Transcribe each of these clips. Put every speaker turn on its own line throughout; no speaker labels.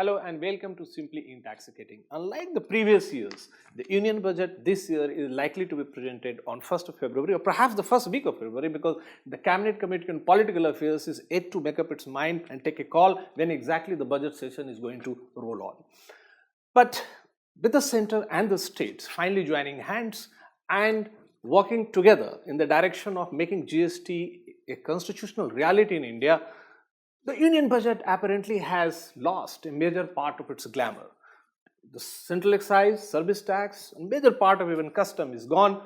Hello and welcome to Simply inTAXicating. Unlike the previous years, the Union Budget this year is likely to be presented on 1st of February or perhaps the first week of February because the Cabinet Committee on Political Affairs is yet to make up its mind and take a call when exactly the budget session is going to roll on. But with the centre and the states finally joining hands and working together in the direction of making GST a constitutional reality in India, the Union Budget apparently has lost a major part of its glamour. The central excise, service tax, and major part of even custom is gone.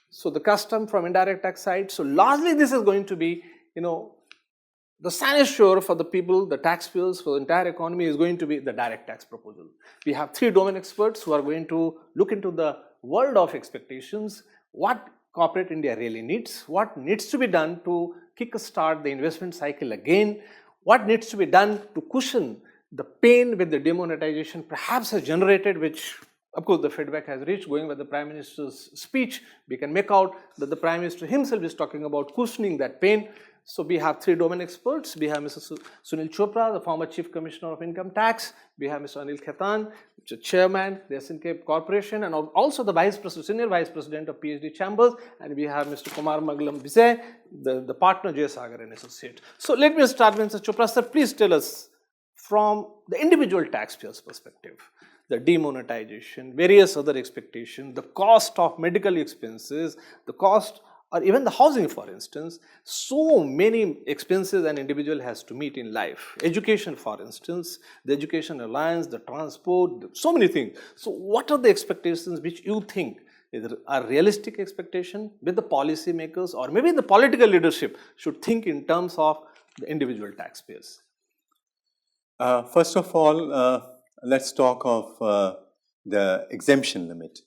So the custom from indirect tax side. So largely this is going to be, the cynosure for the people, the taxpayers, for the entire economy is going to be the direct tax proposal. We have three domain experts who are going to look into the world of expectations, what corporate India really needs, what needs to be done to kick-start the investment cycle again, what needs to be done to cushion the pain with the demonetization perhaps has generated, which of course the feedback has reached. Going by the Prime Minister's speech, we can make out that the Prime Minister himself is talking about cushioning that pain. So we have three domain experts. We have Mr. Sunil Chopra, the former Chief Commissioner of Income Tax. We have Mr. Anil Khaitan, the Chairman, the SNK Corporation, and also the Senior Vice President of PhD Chambers. And we have Mr. Kumar Magalam Vijay, the partner J. Sagar and Associate. So let me start with Mr. Chopra. Sir, please tell us from the individual taxpayer's perspective, the demonetization, various other expectations, the cost of medical expenses, the cost or even the housing, for instance, so many expenses an individual has to meet in life. Education, for instance, the education alliance, the transport, so many things. So what are the expectations which you think are realistic expectation with the policy makers or maybe the political leadership should think in terms of the individual taxpayers?
First of all, let's talk of the exemption limit.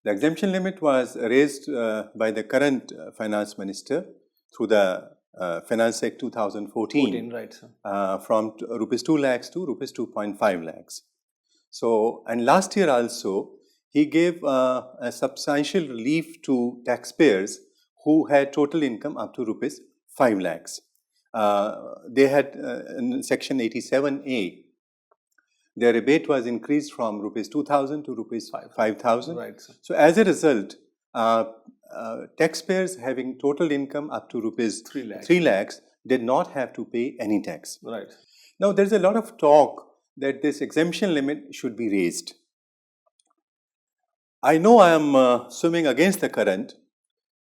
The exemption limit was raised by the current finance minister through the Finance Act 2014,
right, sir.
From rupees 2 lakhs to rupees 2.5 lakhs. So, and last year also, he gave a substantial relief to taxpayers who had total income up to rupees 5 lakhs. They had in section 87A, their rebate was increased from rupees 2,000 to rupees 5,000.
Right, sir.
So as a result, taxpayers having total income up to rupees 3 lakhs did not have to pay any tax.
Right.
Now there is a lot of talk that this exemption limit should be raised. I know I am swimming against the current,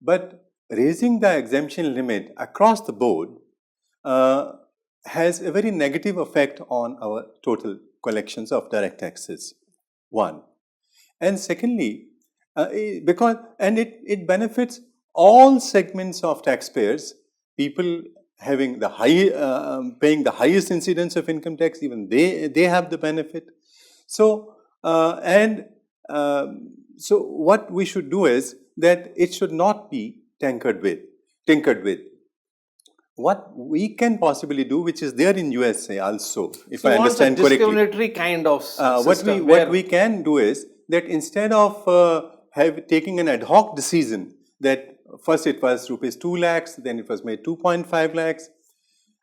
but raising the exemption limit across the board has a very negative effect on our total collections of direct taxes, one. And secondly, because it benefits all segments of taxpayers, people having the paying the highest incidence of income tax, even they have the benefit. So so what we should do is that it should not be tinkered with. What we can possibly do, which is there in USA also, if I understand correctly.
Discriminatory kind of system.
What we can do is that instead of taking an ad hoc decision that first it was rupees 2 lakhs, then it was made 2.5 lakhs,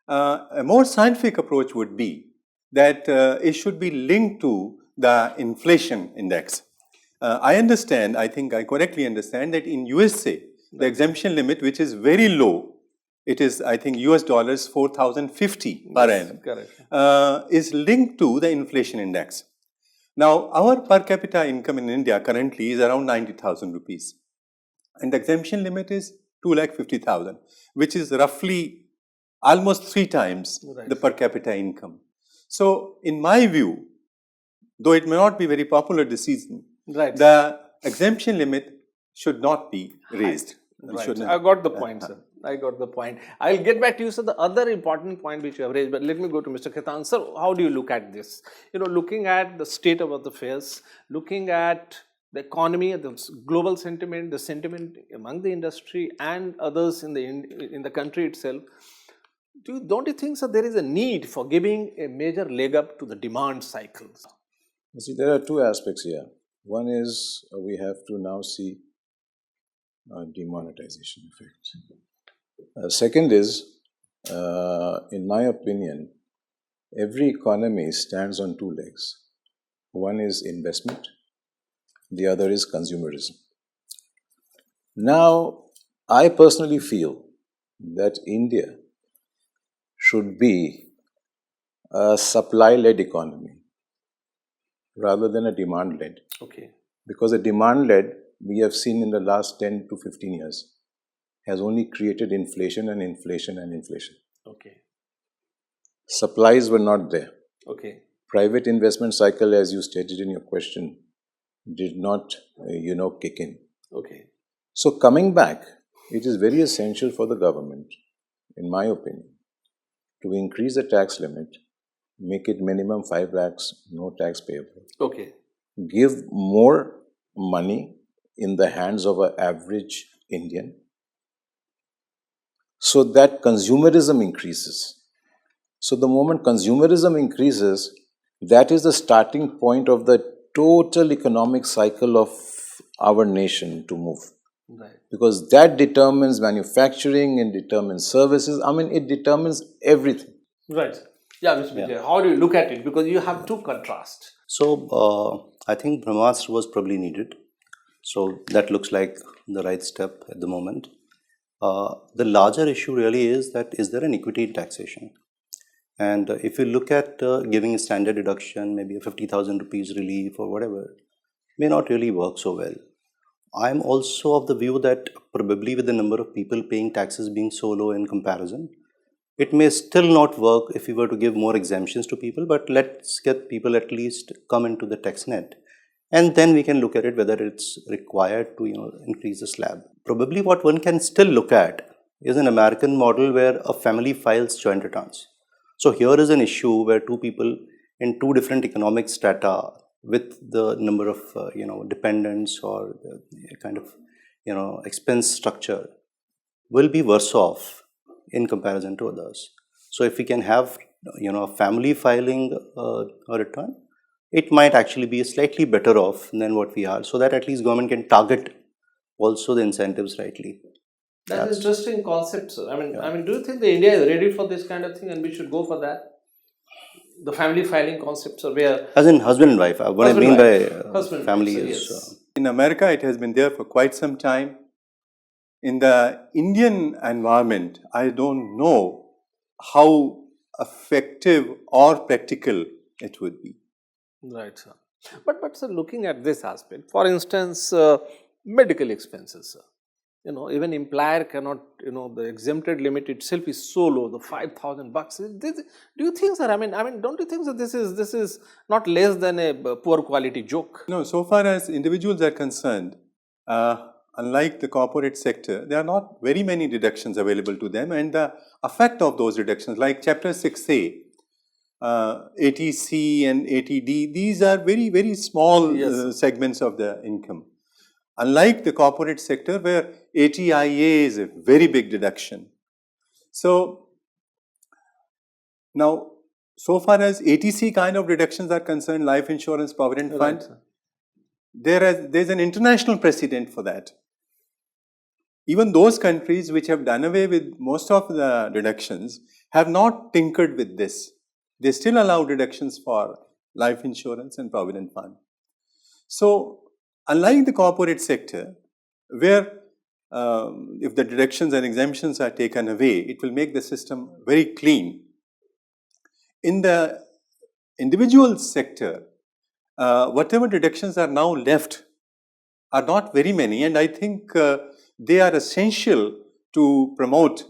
a more scientific approach would be that it should be linked to the inflation index. I think I correctly understand that in USA, the exemption limit, which is very low, it is, I think, US dollars 4,050 per annum, is linked to the inflation index. Now, our per capita income in India currently is around 90,000 rupees. And the exemption limit is 2,50,000, which is roughly almost 3 times the per capita income. So, in my view, though it may not be very popular decision, the exemption limit should not be raised.
Right. I got the point, sir. I got the point. I'll get back to you, sir. The other important point which you have raised, but let me go to Mr. Khaitan. Sir, how do you look at this? Looking at the state of affairs, looking at the economy, the global sentiment, the sentiment among the industry and others in the country itself, don't you think, sir, there is a need for giving a major leg up to the demand cycles?
You see, there are two aspects here. One is we have to now see demonetization effect. Second is, in my opinion, every economy stands on two legs. One is investment, the other is consumerism. Now, I personally feel that India should be a supply-led economy rather than a demand-led.
Okay.
Because a demand-led, we have seen in the last 10 to 15 years, has only created inflation and inflation and inflation.
Okay.
Supplies were not there.
Okay.
Private investment cycle, as you stated in your question, did not, kick in.
Okay.
So coming back, it is very essential for the government, in my opinion, to increase the tax limit, make it minimum 5 lakhs, no tax payable.
Okay.
Give more money in the hands of an average Indian so that consumerism increases. So the moment consumerism increases, that is the starting point of the total economic cycle of our nation to move.
Right.
Because that determines manufacturing and determines services. I mean, it determines everything.
Right. Yeah, Mr. Vijay, how do you look at it? Because you have two contrasts.
So, I think Brahmastra was probably needed. So, that looks like the right step at the moment. The larger issue really is that is there an equity in taxation? And if you look at giving a standard deduction, maybe a 50,000 rupees relief or whatever, may not really work so well. I'm also of the view that probably with the number of people paying taxes being so low in comparison, it may still not work if we were to give more exemptions to people, but let's get people at least come into the tax net. And then we can look at it whether it's required to increase the slab. Probably what one can still look at is an American model where a family files joint returns. So here is an issue where two people in two different economic strata with the number of dependents or the kind of expense structure will be worse off in comparison to others. So if we can have a family filing a return, it might actually be slightly better off than what we are, so that at least government can target also the incentives rightly.
That's an interesting concept, sir. I mean, do you think the India is ready for this kind of thing, and we should go for that? The family filing concepts are where,
As in husband and wife. What I mean by
husband,
family
wife,
is
yes.
In America, it has been there for quite some time. In the Indian environment, I don't know how effective or practical it would be.
Right, sir. But sir, looking at this aspect, for instance, medical expenses, sir. Even employer cannot, the exempted limit itself is so low, the $5,000. Do you think, sir? I mean, don't you think that this is not less than a poor quality joke?
No, so far as individuals are concerned, unlike the corporate sector, there are not very many deductions available to them, and the effect of those deductions, like Chapter 6A, ATC and ATD, these are very, very small segments of the income. Unlike the corporate sector where ATIA is a very big deduction. So, now, so far as ATC kind of deductions are concerned, life insurance, provident fund, there's an international precedent for that. Even those countries which have done away with most of the deductions have not tinkered with this. They still allow deductions for life insurance and provident fund. So, unlike the corporate sector, where if the deductions and exemptions are taken away, it will make the system very clean. In the individual sector, whatever deductions are now left are not very many, and I think they are essential to promote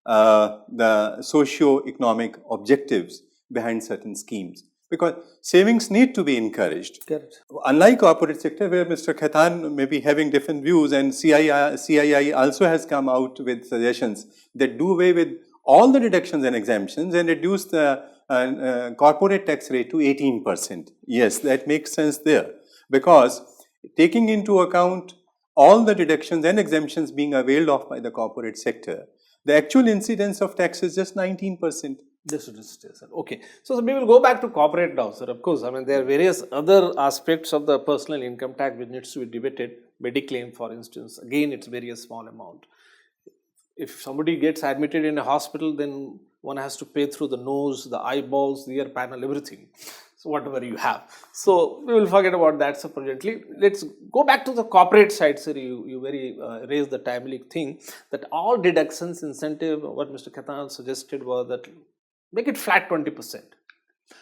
the socio-economic objectives behind certain schemes, because savings need to be encouraged.
Correct.
Unlike corporate sector, where Mr. Khaitan may be having different views, and CII also has come out with suggestions that do away with all the deductions and exemptions and reduce the corporate tax rate to 18%. Yes, that makes sense there, because taking into account all the deductions and exemptions being availed of by the corporate sector, the actual incidence of tax is just 19%.
Sir. Okay. So we will go back to corporate now, sir. Of course, I mean, there are various other aspects of the personal income tax which needs to be debated. Mediclaim, for instance, again, it's very small amount. If somebody gets admitted in a hospital, then one has to pay through the nose, the eyeballs, the ear panel, everything. So whatever you have. So we will forget about that separately. Let's go back to the corporate side, sir. You very raised the timely thing that all deductions, incentive, what Mr. Khaitan suggested was that make it flat 20%.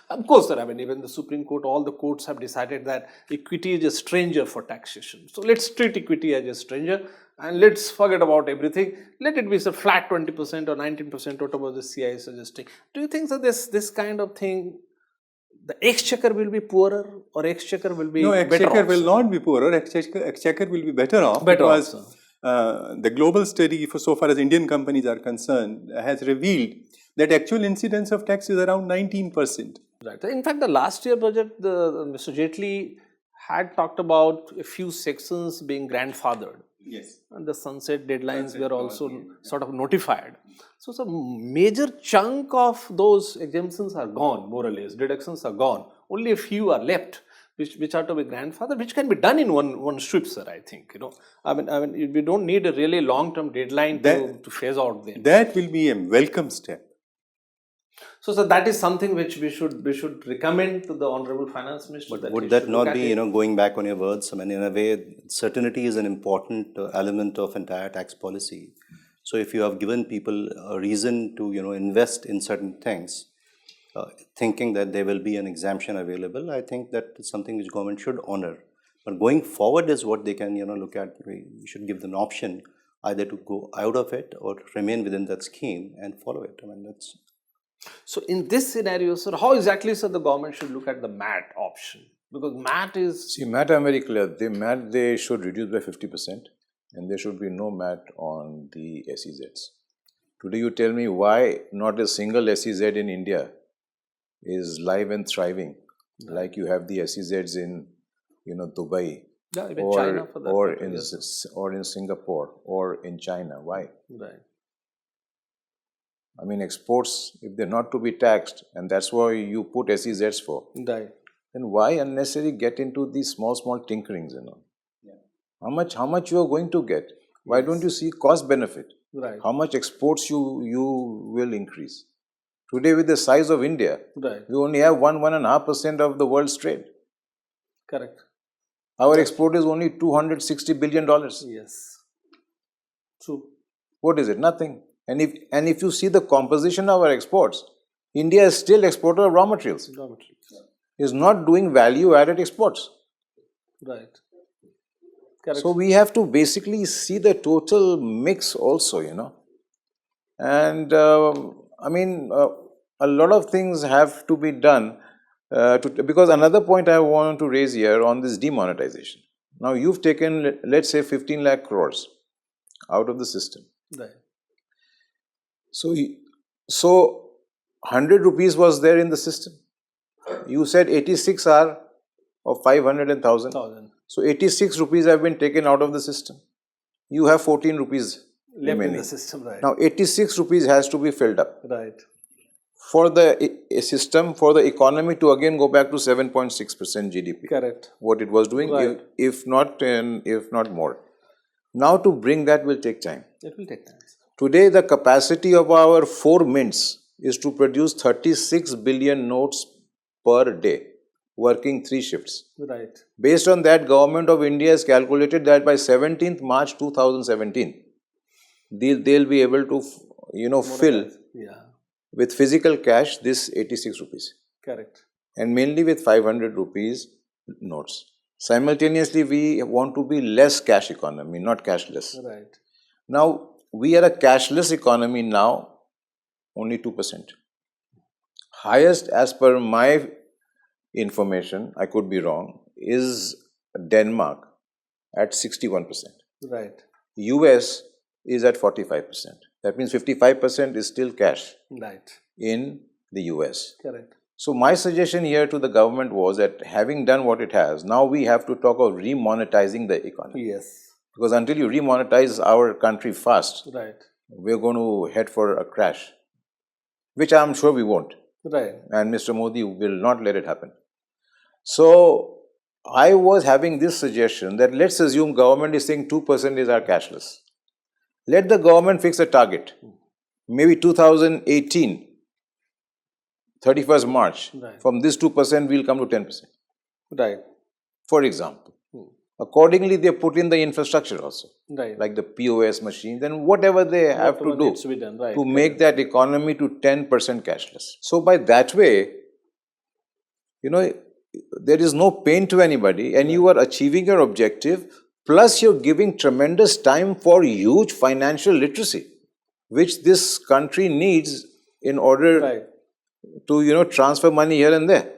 Of course, sir, I mean, even the Supreme Court, all the courts have decided that equity is a stranger for taxation. So let's treat equity as a stranger and let's forget about everything. Let it be a flat 20% or 19%, whatever the CI is suggesting. Do you think that this kind of thing, the exchequer will be poorer or exchequer will be
No,
better
exchequer
off?
will not be poorer. Exchequer will be better off
Better off,
because the global study, for so far as Indian companies are concerned, has revealed that actual incidence of tax is around 19%.
Right. In fact, the last year budget, Mr. Jaitley had talked about a few sections being grandfathered.
Yes.
And the sunset deadlines were also sort of notified. So some major chunk of those exemptions are gone, more or less. Deductions are gone. Only a few are left, which are to be grandfathered, which can be done in one sweep, sir. I think I mean, we don't need a really long-term deadline to phase out them.
That will be a welcome step.
So that is something which we should recommend to the Honorable Finance Minister.
But would that not be, going back on your words? I mean, in a way, certainty is an important element of entire tax policy. So if you have given people a reason to, invest in certain things, thinking that there will be an exemption available, I think that is something which government should honor. But going forward is what they can, look at. We should give them an option either to go out of it or remain within that scheme and follow it. I mean, that's.
So in this scenario, sir, how exactly, sir, the government should look at the MAT option? Because MAT is...
See, MAT, I'm very clear. MAT, they should reduce by 50% and there should be no MAT on the SEZs. Today you tell me why not a single SEZ in India is live and thriving, like you have the SEZs in, Dubai,
Yeah, even China for that
or
matter,
in Singapore or in China. Why?
Right.
I mean, exports, if they're not to be taxed, and that's why you put SEZs for,
Right.
then why unnecessarily get into these small tinkerings, Yeah. How much you are going to get? Why don't you see cost benefit?
Right.
How much exports you will increase? Today, with the size of India,
Right.
we only have 1.5% of the world's trade.
Correct.
Our export is only $260 billion.
Yes. True.
What is it? Nothing. And if you see the composition of our exports, India is still exporter of raw materials.
Raw materials.
Is not doing value-added exports.
Right. Correct.
So we have to basically see the total mix also, And I mean, a lot of things have to be done because another point I want to raise here on this demonetization. Now you've taken, let's say, 15 lakh crores out of the system.
Right.
So 100 rupees was there in the system. You said 86 are of 500 and 1,000. So 86 rupees have been taken out of the system. You have 14 rupees
left
remaining
in the system, right?
Now 86 rupees has to be filled up.
Right.
For the system, for the economy to again go back to 7.6% GDP.
Correct.
What it was doing,
Right.
if not more. Now to bring that will take time.
It will take time.
Today, the capacity of our 4 mints is to produce 36 billion notes per day, working 3 shifts.
Right.
Based on that, Government of India has calculated that by 17th March 2017, they'll be able to, fill with physical cash this 86 rupees.
Correct.
And mainly with 500 rupees notes. Simultaneously, we want to be less cash economy, not cashless.
Right.
Now, we are a cashless economy now, only 2%. Highest, as per my information, I could be wrong, is Denmark at 61%.
Right.
US is at 45%. That means 55% is still cash
Right.
in the US.
Correct.
So my suggestion here to the government was that having done what it has, now we have to talk of remonetizing the economy.
Yes.
Because until you remonetize our country fast,
Right.
we're going to head for a crash, which I'm sure we won't.
Right.
And Mr. Modi will not let it happen. So I was having this suggestion that let's assume government is saying 2% is our cashless. Let the government fix a target. maybe 2018, 31st March,
Right.
from this 2% we'll come to 10%,
Right.
for example. Accordingly, they put in the infrastructure also,
Right.
like the POS machines and whatever they have
Whatever
to do
needs to be done, right,
to make that economy to 10% cashless. So by that way, there is no pain to anybody and you are achieving your objective, plus you're giving tremendous time for huge financial literacy, which this country needs in order
Right.
to, transfer money here and there.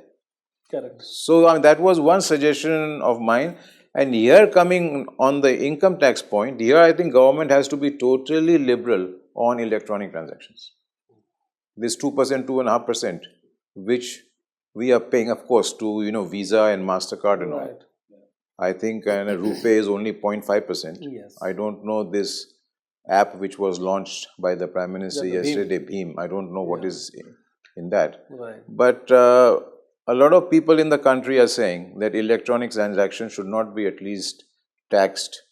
Correct.
So that was one suggestion of mine. And here, coming on the income tax point, here I think government has to be totally liberal on electronic transactions. This 2%, 2.5%, which we are paying, of course, to Visa and MasterCard and all.
Right.
I think RuPay is only 0.5%.
Yes.
I don't know this app which was launched by the Prime Minister
Yeah, the
yesterday, Bheem. I don't know what is in that.
Right.
But a lot of people in the country are saying that electronic transactions should not be at least taxed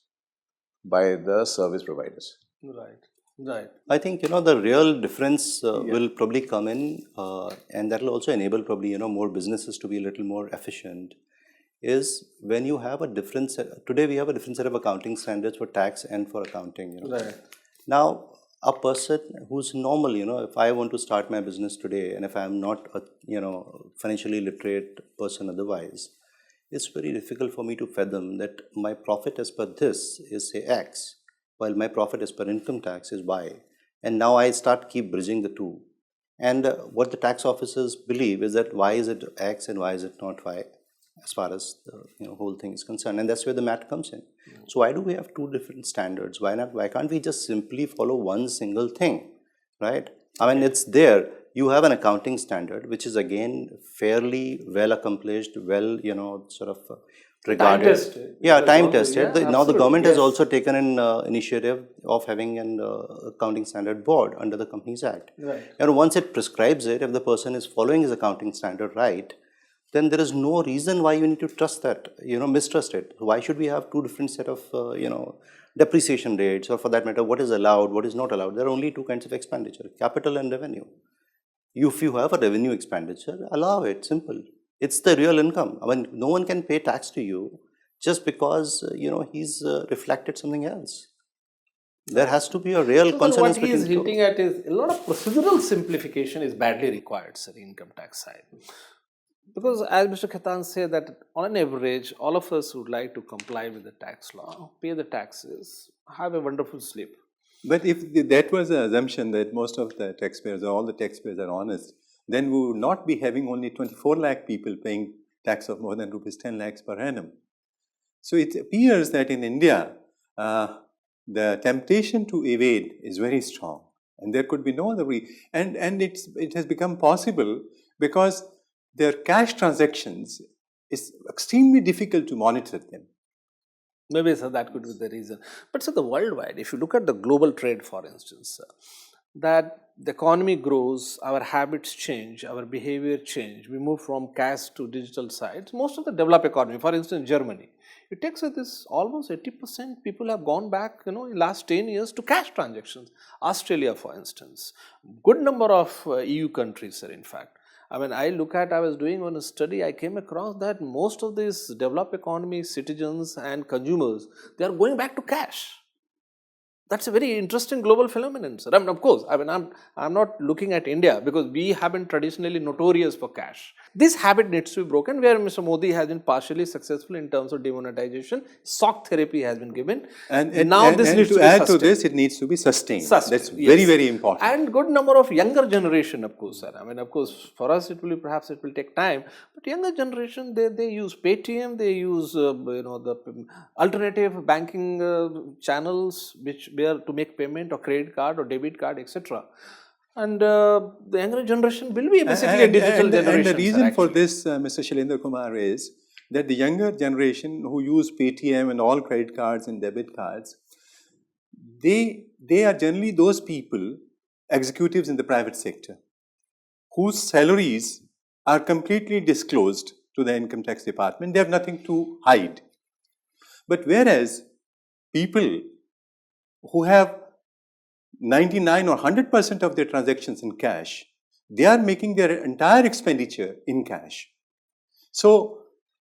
by the service providers.
Right. Right.
I think the real difference will probably come in, and that will also enable probably more businesses to be a little more efficient. Is when you have a different set. Today we have a different set of accounting standards for tax and for accounting.
Right.
Now, a person who's normal, if I want to start my business today, and if I'm not a financially literate person otherwise, it's very difficult for me to fathom that my profit as per this is say X, while my profit as per income tax is Y. And now I keep bridging the two. And what the tax officers believe is that why is it X and why is it not Y, as far as the whole thing is concerned. And that's where the math comes in. So why do we have two different standards? Why not? Why can't we just simply follow one single thing, right? I mean, it's there. You have an accounting standard, which is again fairly well accomplished, well, sort of regarded.
Time tested.
Yeah, time
Also,
tested.
yeah,
Now the government
absolutely,
has also taken an initiative of having an accounting standard board under the Companies Act.
Right.
And once it prescribes it, if the person is following his accounting standard right, then there is no reason why you need to trust that, mistrust it. Why should we have two different set of, depreciation rates, or for that matter, what is allowed, what is not allowed? There are only two kinds of expenditure, capital and revenue. If you have a revenue expenditure, allow it, simple. It's the real income. I mean, no one can pay tax to you just because, he's reflected something else. There has to be a real
So
consonance
what he is
between the two.
hinting at is a lot of procedural simplification is badly required, sir, income tax side. Because as Mr. Khaitan said that on an average, all of us would like to comply with the tax law, pay the taxes, have a wonderful sleep.
But if that was the assumption that most of the taxpayers or all the taxpayers are honest, then we would not be having only 24 lakh people paying tax of more than rupees 10 lakhs per annum. So it appears that in India, the temptation to evade is very strong, and there could be no other way. And it has become possible because their cash transactions is extremely difficult to monitor them.
Maybe, sir, that could be the reason. But, sir, the worldwide, if you look at the global trade, for instance, sir, that the economy grows, our habits change, our behavior change, we move from cash to digital sides. Most of the developed economy, for instance, Germany, it takes this almost 80% people have gone back, in last 10 years to cash transactions. Australia, for instance, good number of EU countries, sir, in fact. I mean, I was doing on a study, I came across that most of these developed economy citizens and consumers, they are going back to cash. That's a very interesting global phenomenon, sir. I mean, of course, I'm not looking at India because we have been traditionally notorious for cash. This habit needs to be broken, where Mr. Modi has been partially successful in terms of demonetization. Shock therapy has been given.
And
now this needs to add
to this, it needs to be sustained. That's
yes.
very, very important.
And good number of younger generation, of course, sir. I mean, of course, for us perhaps it will take time, but younger generation, they use Paytm, they use the alternative banking channels where to make payment, or credit card or debit card, etc. And the younger generation will be basically a digital generation.
And the reason
sir,
for this, Mr. Shailendra Kumar, is that the younger generation who use Paytm and all credit cards and debit cards, they are generally those people, executives in the private sector, whose salaries are completely disclosed to the income tax department. They have nothing to hide. But whereas people who have 99 or 100% of their transactions in cash, they are making their entire expenditure in cash. So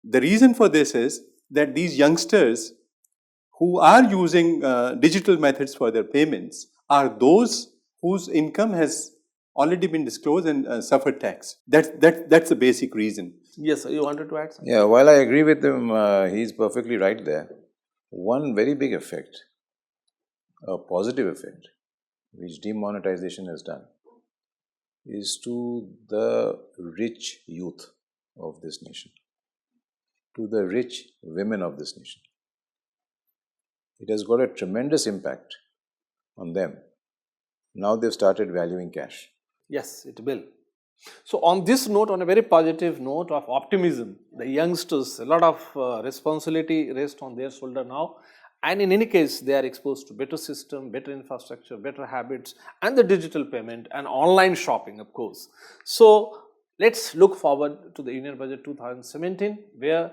the reason for this is that these youngsters who are using digital methods for their payments are those whose income has already been disclosed and suffered tax. That's the basic reason.
Yes, sir, you wanted to add something?
Yeah, while I agree with him, he's perfectly right there. One very big effect, a positive effect, which demonetization has done, is to the rich youth of this nation, to the rich women of this nation. It has got a tremendous impact on them. Now they've started valuing cash.
Yes, it will. So on this note, on a very positive note of optimism, the youngsters, a lot of responsibility rests on their shoulder now. And in any case, they are exposed to better system, better infrastructure, better habits, and the digital payment and online shopping, of course. So let's look forward to the Union Budget 2017, where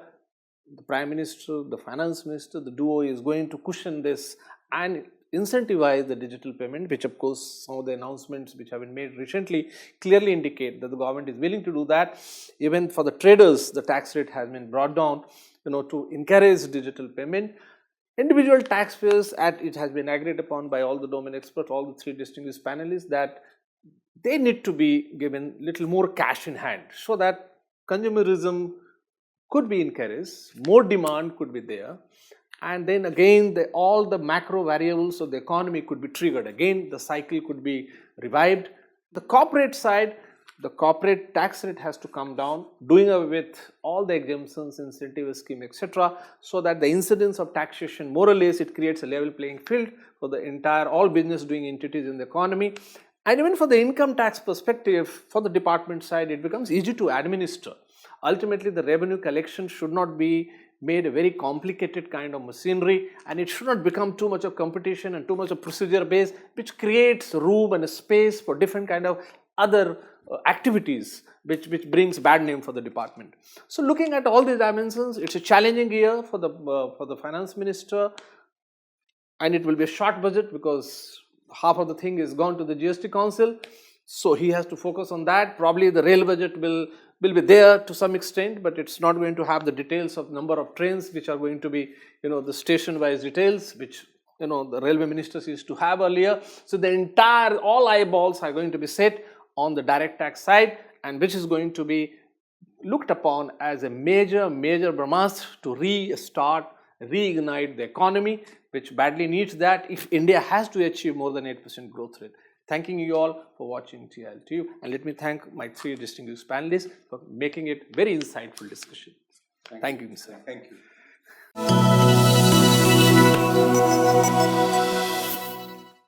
the Prime Minister, the Finance Minister, the duo is going to cushion this and incentivize the digital payment, which of course some of the announcements which have been made recently clearly indicate that the government is willing to do that. Even for the traders, the tax rate has been brought down, to encourage digital payment. Individual taxpayers, it has been agreed upon by all the domain experts, all the three distinguished panelists, that they need to be given little more cash in hand so that consumerism could be encouraged, more demand could be there, and then again all the macro variables of the economy could be triggered. Again, the cycle could be revived. The corporate side, the corporate tax rate has to come down, doing away with all the exemptions, incentive scheme, etc., so that the incidence of taxation, more or less, it creates a level playing field for the entire, all business doing entities in the economy. And even for the income tax perspective, for the department side, it becomes easy to administer. Ultimately, the revenue collection should not be made a very complicated kind of machinery, and it should not become too much of competition and too much of procedure based, which creates room and a space for different kind of other activities, which brings bad name for the department. So looking at all these dimensions, it's a challenging year for the finance minister, and it will be a short budget because half of the thing is gone to the GST council. So he has to focus on that. Probably the rail budget will be there to some extent, but it's not going to have the details of number of trains which are going to be, the station wise details, which the railway ministers used to have earlier. So the entire, all eyeballs are going to be set on the direct tax side, and which is going to be looked upon as a major Brahmastra to reignite the economy, which badly needs that if India has to achieve more than 8% growth rate. Thanking you all for watching TIOL, and let me thank my three distinguished panelists for making it very insightful discussion. Thank you, sir.
Thank you.